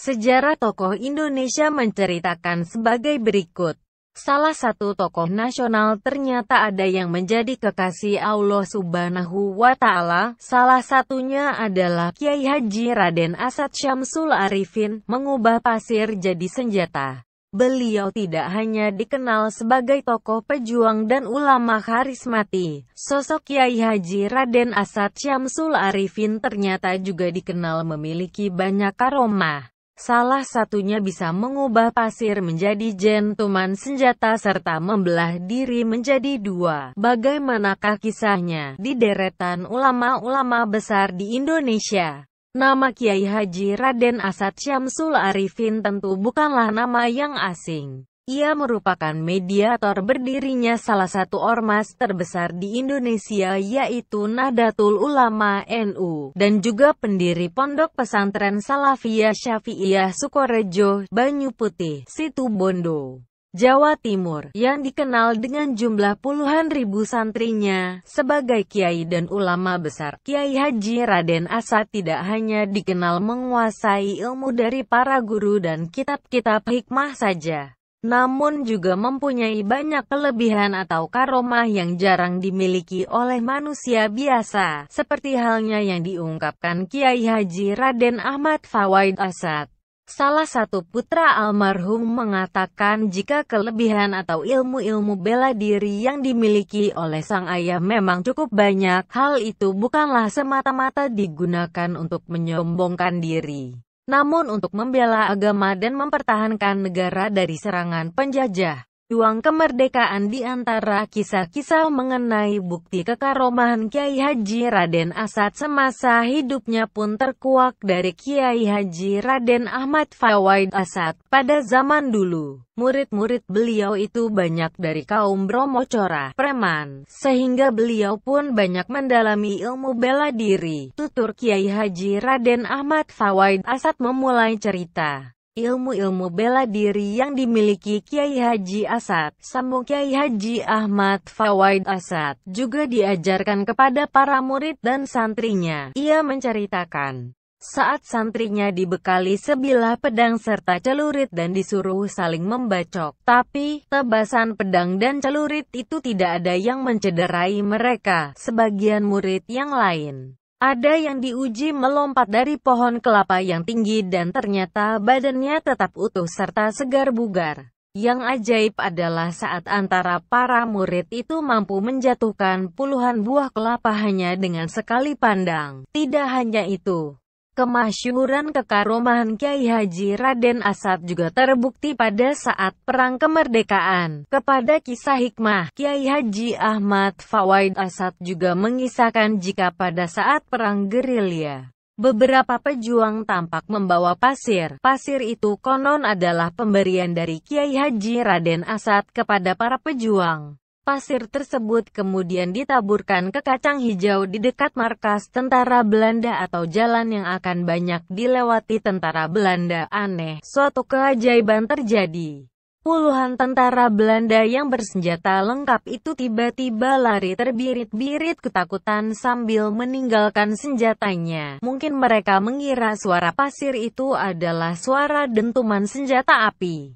Sejarah tokoh Indonesia menceritakan sebagai berikut. Salah satu tokoh nasional ternyata ada yang menjadi kekasih Allah Subhanahu wa Ta'ala. Salah satunya adalah Kiai Haji Raden Asad Syamsul Arifin, mengubah pasir jadi senjata. Beliau tidak hanya dikenal sebagai tokoh pejuang dan ulama karismatik. Sosok Kiai Haji Raden Asad Syamsul Arifin ternyata juga dikenal memiliki banyak karomah. Salah satunya bisa mengubah pasir menjadi jentuman senjata serta membelah diri menjadi dua. Bagaimanakah kisahnya? Di deretan ulama-ulama besar di Indonesia, nama Kiai Haji Raden Asad Syamsul Arifin tentu bukanlah nama yang asing. Ia merupakan mediator berdirinya salah satu ormas terbesar di Indonesia, yaitu Nahdlatul Ulama (NU), dan juga pendiri Pondok Pesantren Salafiyah Syafi'iyah Sukorejo, Banyuputih, Situbondo, Jawa Timur, yang dikenal dengan jumlah puluhan ribu santrinya. Sebagai kiai dan ulama besar, Kiai Haji Raden Asad tidak hanya dikenal menguasai ilmu dari para guru dan kitab-kitab hikmah saja, namun juga mempunyai banyak kelebihan atau karomah yang jarang dimiliki oleh manusia biasa, seperti halnya yang diungkapkan Kiai Haji Raden Ahmad Fawaid Asad. Salah satu putra almarhum mengatakan jika kelebihan atau ilmu-ilmu bela diri yang dimiliki oleh sang ayah memang cukup banyak, hal itu bukanlah semata-mata digunakan untuk menyombongkan diri, namun untuk membela agama dan mempertahankan negara dari serangan penjajah. Juang kemerdekaan. Di antara kisah-kisah mengenai bukti kekaromahan Kiai Haji Raden Asad semasa hidupnya pun terkuak dari Kiai Haji Raden Ahmad Fawaid Asad. Pada zaman dulu, murid-murid beliau itu banyak dari kaum Brahmacora, preman, sehingga beliau pun banyak mendalami ilmu bela diri. Tutur Kiai Haji Raden Ahmad Fawaid Asad memulai cerita ilmu-ilmu bela diri yang dimiliki Kiai Haji Asad. Sambung Kiai Haji Ahmad Fawaid Asad juga diajarkan kepada para murid dan santrinya. Ia menceritakan, saat santrinya dibekali sebilah pedang serta celurit dan disuruh saling membacok, tapi tebasan pedang dan celurit itu tidak ada yang mencederai mereka. Sebagian murid yang lain, ada yang diuji melompat dari pohon kelapa yang tinggi dan ternyata badannya tetap utuh serta segar bugar. Yang ajaib adalah saat antara para murid itu mampu menjatuhkan puluhan buah kelapa hanya dengan sekali pandang. Tidak hanya itu, kemasyhuran kekaromahan Kiai Haji Raden Asad juga terbukti pada saat Perang Kemerdekaan. Kepada kisah hikmah, Kiai Haji Ahmad Fawaid Asad juga mengisahkan jika pada saat perang gerilya, beberapa pejuang tampak membawa pasir. Pasir itu konon adalah pemberian dari Kiai Haji Raden Asad kepada para pejuang. Pasir tersebut kemudian ditaburkan ke kacang hijau di dekat markas tentara Belanda atau jalan yang akan banyak dilewati tentara Belanda. Aneh, suatu keajaiban terjadi. Puluhan tentara Belanda yang bersenjata lengkap itu tiba-tiba lari terbirit-birit ketakutan sambil meninggalkan senjatanya. Mungkin mereka mengira suara pasir itu adalah suara dentuman senjata api.